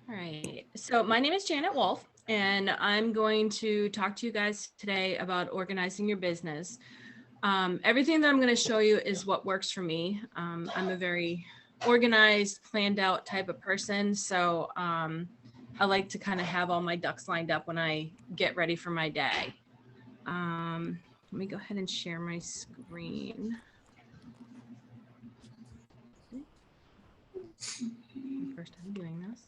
All right, so my name is Janet Wolf, and I'm going to talk to you guys today about organizing your business. Everything that I'm going to show you is what works for me. I'm a very organized, planned out type of person, so I like to kind of have all my ducks lined up when I get ready for my day. Let me go ahead and share my screen. My first time doing this.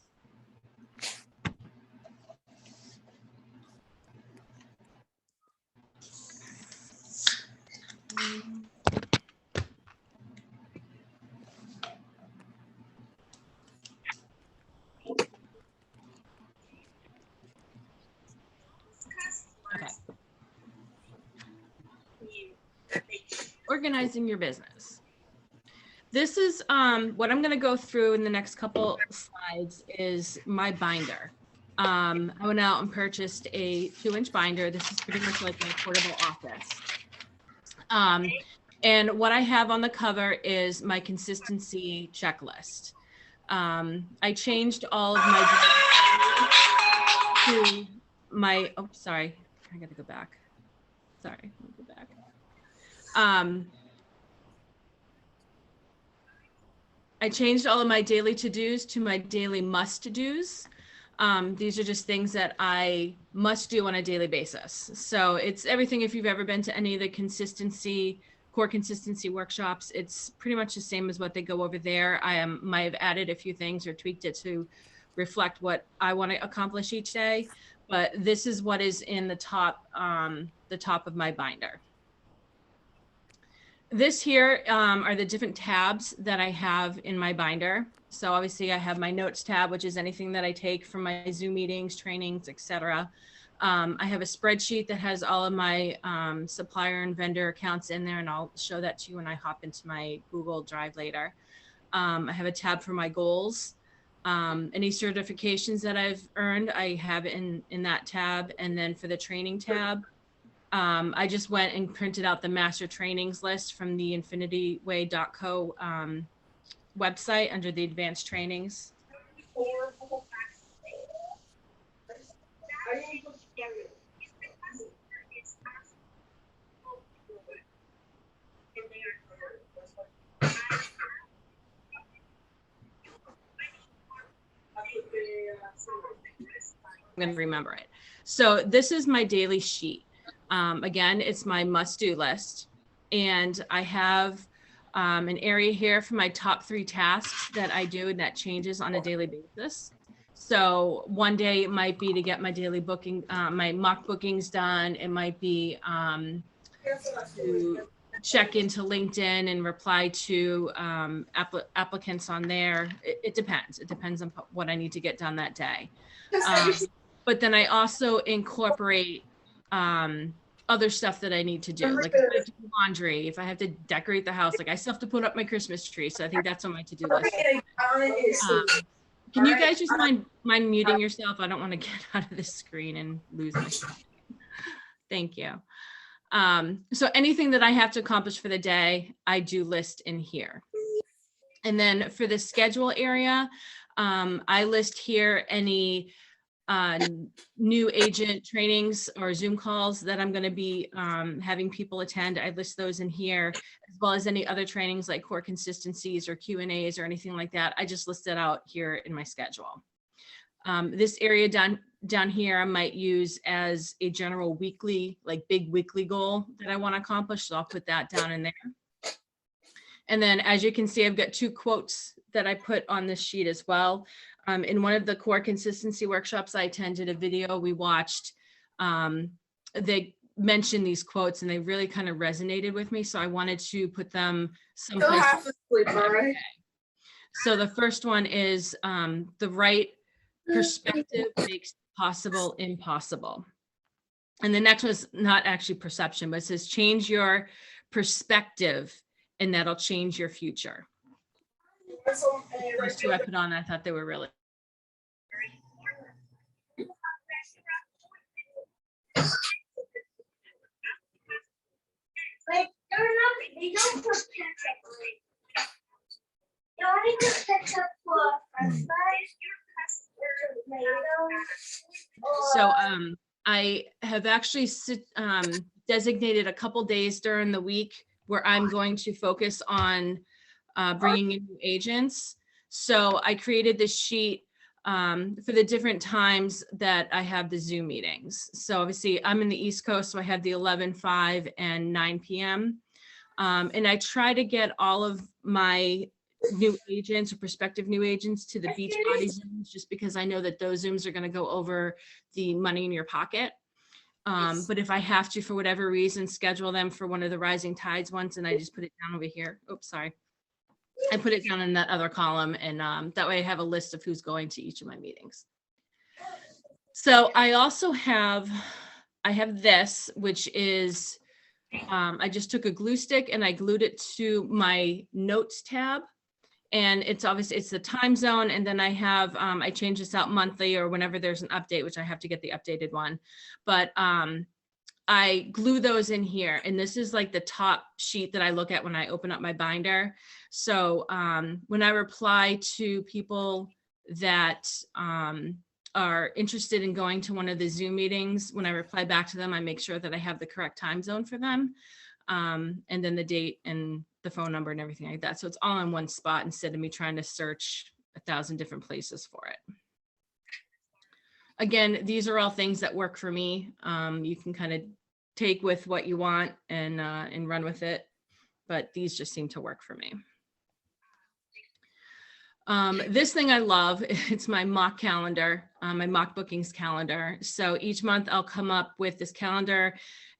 Okay. Organizing your business. This is what I'm going to go through in the next couple slides is my binder. I went out and purchased a 2-inch binder. This is pretty much like my portable office. And what I have on the cover is my consistency checklist. I changed all of my to my, oh, sorry, I got to go back. Sorry, let me go back. I changed all of my daily to-dos to my daily must-dos. These are just things that I must do on a daily basis. So it's everything. If you've ever been to any of the core consistency workshops, it's pretty much the same as what they go over there. I might have added a few things or tweaked it to reflect what I want to accomplish each day. But this is what is in the top of my binder. This here are the different tabs that I have in my binder. So obviously I have my notes tab, which is anything that I take from my Zoom meetings, trainings, etc. I have a spreadsheet that has all of my supplier and vendor accounts in there, and I'll show that to you when I hop into my Google Drive later. I have a tab for my goals. Any certifications that I've earned, I have in that tab. And then for the training tab, I just went and printed out the master trainings list from the infinityway.co website under the advanced trainings. I'm going to remember it. So this is my daily sheet. Again, it's my must-do list. And I have an area here for my top 3 tasks that I do, and that changes on a daily basis. So one day it might be to get my daily booking, my mock bookings done. It might be to check into LinkedIn and reply to applicants on there. It depends. It depends on what I need to get done that day. But then I also incorporate other stuff that I need to do, like if I have to do laundry, if I have to decorate the house, like I still have to put up my Christmas tree. So I think that's on my to-do list. Can you guys just mind muting yourself? I don't want to get out of this screen and lose myself. Thank you. So anything that I have to accomplish for the day, I do list in here. And then for the schedule area, I list here any new agent trainings or Zoom calls that I'm going to be having people attend. I list those in here, as well as any other trainings like core consistencies or Q&As or anything like that. I just list it out here in my schedule. This area down here I might use as a general weekly, like big weekly goal that I want to accomplish. So I'll put that down in there. And then as you can see, I've got 2 quotes that I put on this sheet as well. In one of the core consistency workshops I attended, a video we watched, they mentioned these quotes and they really kind of resonated with me. So I wanted to put them someplace. So the first one is the right perspective makes possible impossible. And the next one is not actually perception, but it says change your perspective and that'll change your future. Those 2 I put on, I thought they were really. They don't put ketchup. You only put ketchup for french fries. So I have actually designated a couple days during the week where I'm going to focus on bringing in new agents. So I created this sheet for the different times that I have the Zoom meetings. So obviously I'm in the East Coast, so I have the 11, 5, and 9 p.m. And I try to get all of my new agents or prospective new agents to the Beachbody Zooms, just because I know that those Zooms are going to go over the money in your pocket. But if I have to, for whatever reason, schedule them for one of the Rising Tides ones, and I just put it down over here. Oops, sorry. I put it down in that other column, and that way I have a list of who's going to each of my meetings. So I also have, this, which is, I just took a glue stick and I glued it to my notes tab. And it's obviously, it's the time zone. And then I have, I change this out monthly or whenever there's an update, which I have to get the updated one. But I glue those in here. And this is like the top sheet that I look at when I open up my binder. So when I reply to people that are interested in going to one of the Zoom meetings, when I reply back to them, I make sure that I have the correct time zone for them. And then the date and the phone number and everything like that. So it's all in one spot instead of me trying to search 1,000 different places for it. Again, these are all things that work for me. You can kind of take with what you want and run with it, but these just seem to work for me. This thing I love, it's my mock calendar, my mock bookings calendar. So each month I'll come up with this calendar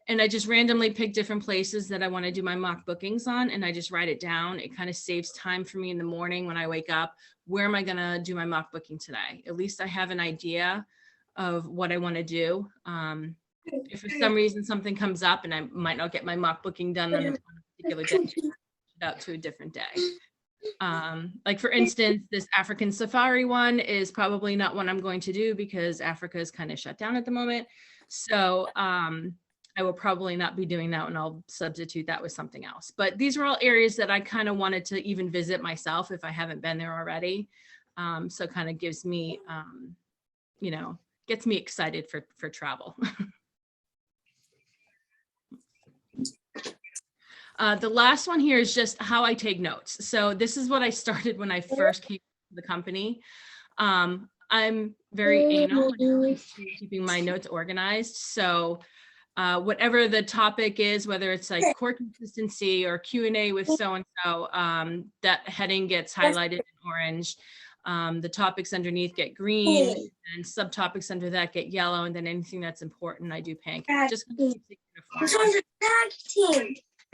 and I just randomly pick different places that I want to do my mock bookings on. And I just write it down. It kind of saves time for me in the morning when I wake up. Where am I going to do my mock booking today? At least I have an idea of what I want to do. If for some reason something comes up and I might not get my mock booking done on a particular day, push it out to a different day. Like for instance, this African safari one is probably not one I'm going to do because Africa is kind of shut down at the moment. So I will probably not be doing that and I'll substitute that with something else. But these are all areas that I kind of wanted to even visit myself if I haven't been there already. So kind of gives me, you know, gets me excited for travel. The last one here is just how I take notes. So this is what I started when I first came to the company. I'm very anal when it comes to keeping my notes organized. So whatever the topic is, whether it's like core consistency or Q&A with so-and-so, that heading gets highlighted in orange. The topics underneath get green and subtopics under that get yellow. And then anything that's important, I do pink. Just keeps it uniform.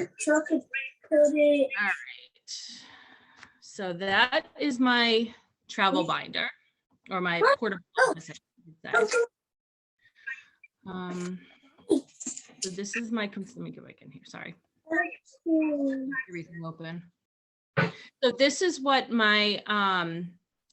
All right. So that is my travel binder or my portable. So this is my, let me go back in here, sorry. Everything open. So this is what my,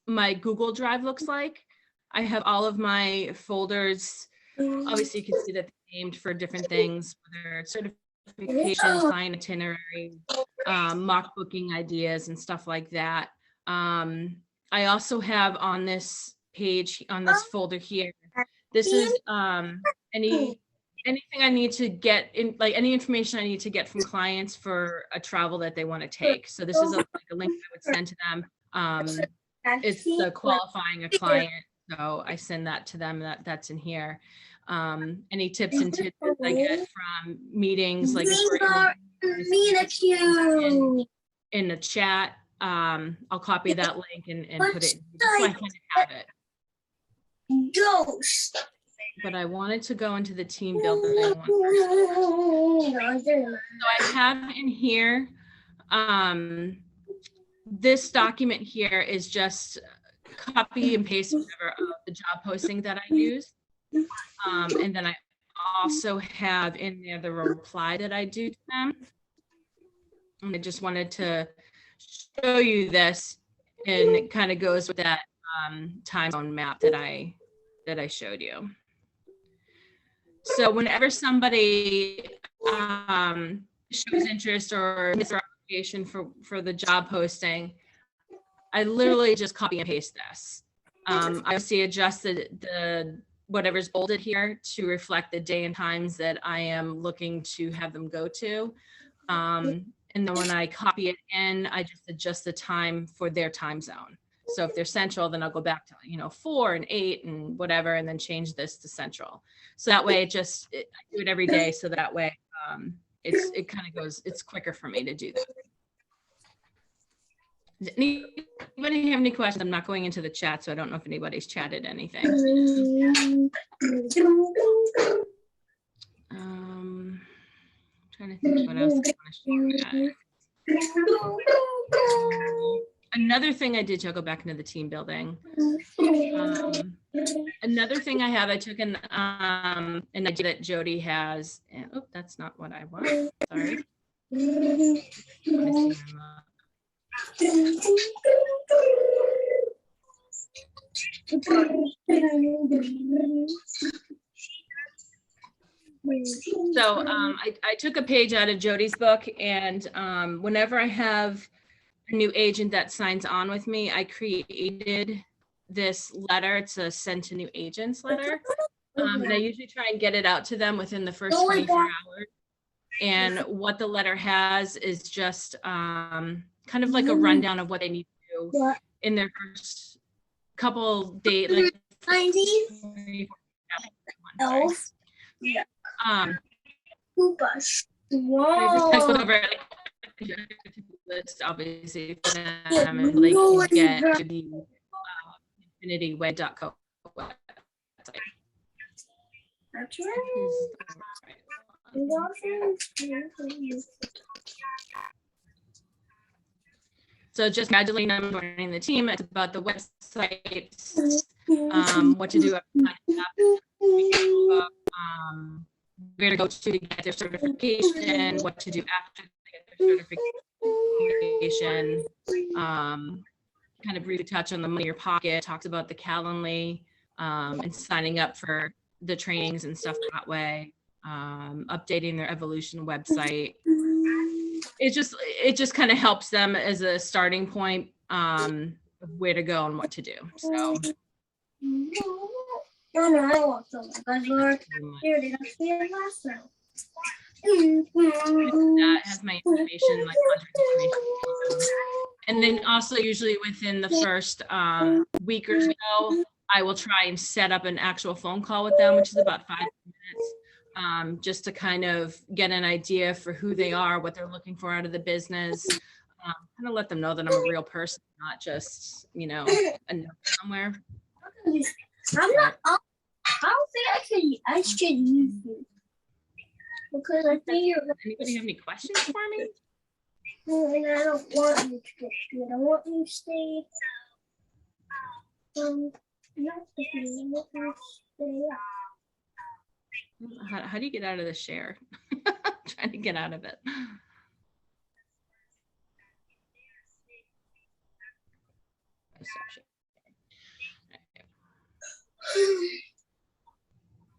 my Google Drive looks like. I have all of my folders. Obviously you can see that they're named for different things, whether it's certifications, client itinerary, mock booking ideas and stuff like that. I also have on this page, on this folder here, this is anything I need to get in, like any information I need to get from clients for a travel that they want to take. So this is like a link I would send to them. It's the qualifying a client. So I send that to them, that's in here. Any tips and tips I get from meetings, like in the chat, I'll copy that link and put it, just so I kind of have it. But I wanted to go into the team builder one first. So I have in here, this document here is just copy and paste whatever of the job posting that I use. And then I also have in there the reply that I do to them. And I just wanted to show you this, and it kind of goes with that time zone map that I showed you. So whenever somebody shows interest or gets their application for the job posting, I literally just copy and paste this. I obviously adjusted the whatever's bolded here to reflect the day and times that I am looking to have them go to. And then when I copy it in, I just adjust the time for their time zone. So if they're central, then I'll go back to, 4 and 8 and whatever, and then change this to central. So that way I do it every day. So that way it kind of goes, it's quicker for me to do that. Does anybody have any questions? I'm not going into the chat, so I don't know if anybody's chatted anything. Trying to think what else I want to share. Another thing I did, I'll go back into the team building. Another thing I took an idea that Jody has, and oh, that's not what I want. Sorry. So I took a page out of Jody's book, and whenever I have a new agent that signs on with me, I created this letter. It's a send to new agents letter. And I usually try and get it out to them within the first 24 hours. And what the letter has is just kind of like a rundown of what they need to do in their first couple days. Like, list obviously for them, and they can get to the infinityway.co website. That's right. So just gradually I'm joining the team. It's about the website, what to do, where to go to get their certification, what to do after they get their certification, kind of briefly touch on the Money in Your Pocket, talks about the Calendly, and signing up for the trainings and stuff that way, updating their Evolution website. It just kind of helps them as a starting point, of where to go and what to do. So that has my information, like contact information. And then also usually within the first week or so, I will try and set up an actual phone call with them, which is about 5 minutes, just to kind of get an idea for who they are, what they're looking for out of the business, kind of let them know that I'm a real person, not just, a note somewhere. I'm not. I don't think I should use you because I think you're. Anybody have any questions for me? And I don't want you to get good. I want you to stay. Not if you want you to stay. How do you get out of the share? Trying to get out of it.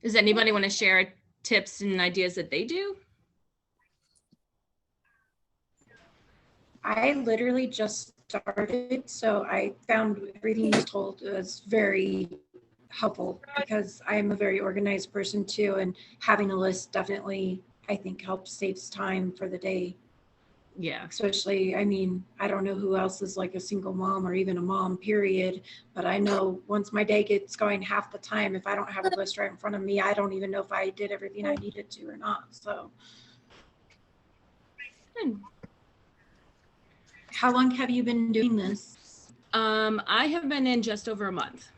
Does anybody want to share tips and ideas that they do? I literally just started, so I found everything you told was very helpful because I'm a very organized person too, and having a list definitely, I think, helps saves time for the day. Yeah. Especially, I mean, I don't know who else is like a single mom or even a mom, period. But I know once my day gets going, half the time, if I don't have a list right in front of me, I don't even know if I did everything I needed to or not. So. How long have you been doing this? I have been in just over a month,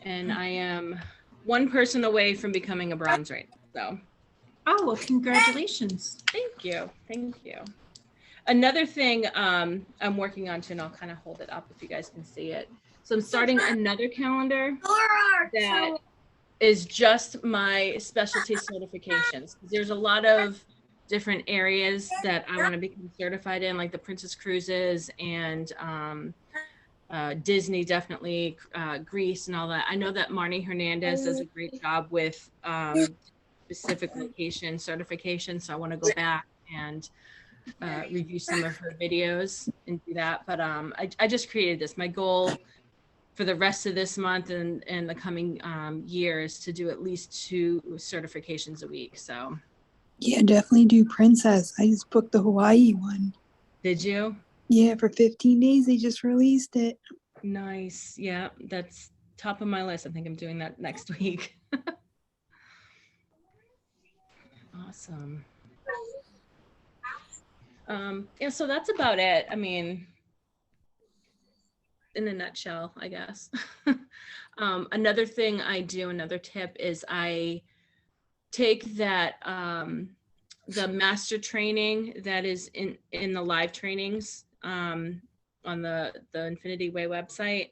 and I am one person away from becoming a bronze rater. So. Oh, well, congratulations. Thank you. Thank you. Another thing I'm working on too, and I'll kind of hold it up if you guys can see it. So I'm starting another calendar that is just my specialty certifications. There's a lot of different areas that I want to become certified in, like the Princess Cruises and Disney, definitely, Greece and all that. I know that Marnie Hernandez does a great job with specific location certification, so I want to go back and review some of her videos and do that. But I just created this. My goal for the rest of this month and the coming years to do at least 2 certifications a week. So Yeah, definitely do Princess. I just booked the Hawaii one. did you? Yeah, for 15 days. They just released it. Nice. Yeah, that's top of my list. I think I'm doing that next week. Awesome. Yeah, so that's about it. I mean, in a nutshell, I guess. Another thing I do, another tip is I take that the master training that is in the live trainings on the Infinity Way website.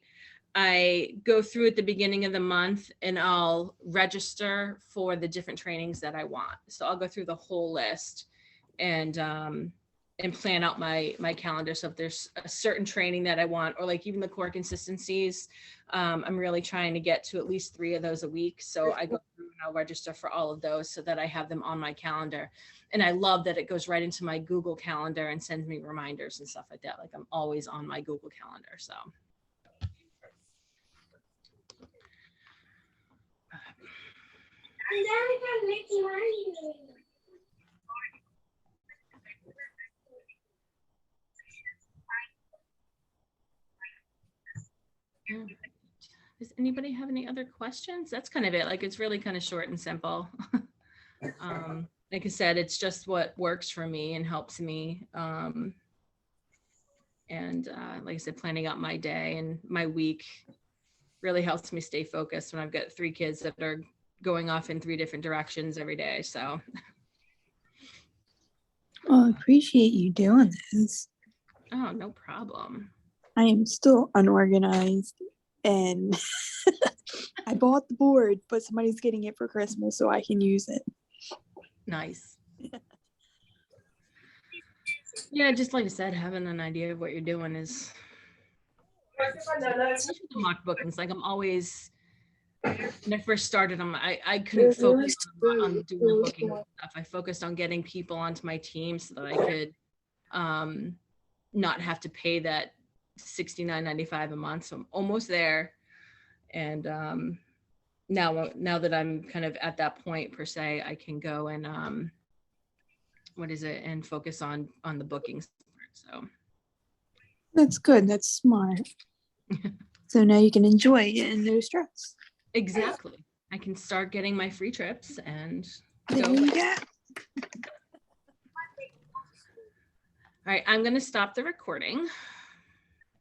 I go through at the beginning of the month and I'll register for the different trainings that I want. So I'll go through the whole list and plan out my calendar. So if there's a certain training that I want, or like even the core consistencies, I'm really trying to get to at least 3 of those a week. So I go through and I'll register for all of those so that I have them on my calendar. And I love that it goes right into my Google Calendar and sends me reminders and stuff like that. Like I'm always on my Google Calendar. So. Does anybody have any other questions? That's kind of it. Like, it's really kind of short and simple. Like I said, it's just what works for me and helps me. And like I said, planning out my day and my week really helps me stay focused when I've got 3 kids that are going off in 3 different directions every day. So. Well, I appreciate you doing this. Oh, no problem. I am still unorganized and I bought the board, but somebody's getting it for Christmas so I can use it. Nice. Yeah, just like I said, having an idea of what you're doing is, especially the mock bookings. Like I'm always, when I first started them, I couldn't focus on doing the booking stuff. I focused on getting people onto my team so that I could not have to pay that $69.95 a month. So I'm almost there. And now that I'm kind of at that point per se, I can go and and focus on the bookings. So That's good. That's smart. So now you can enjoy it and no stress. exactly. I can start getting my free trips and There go. you go. All right, I'm going to stop the recording.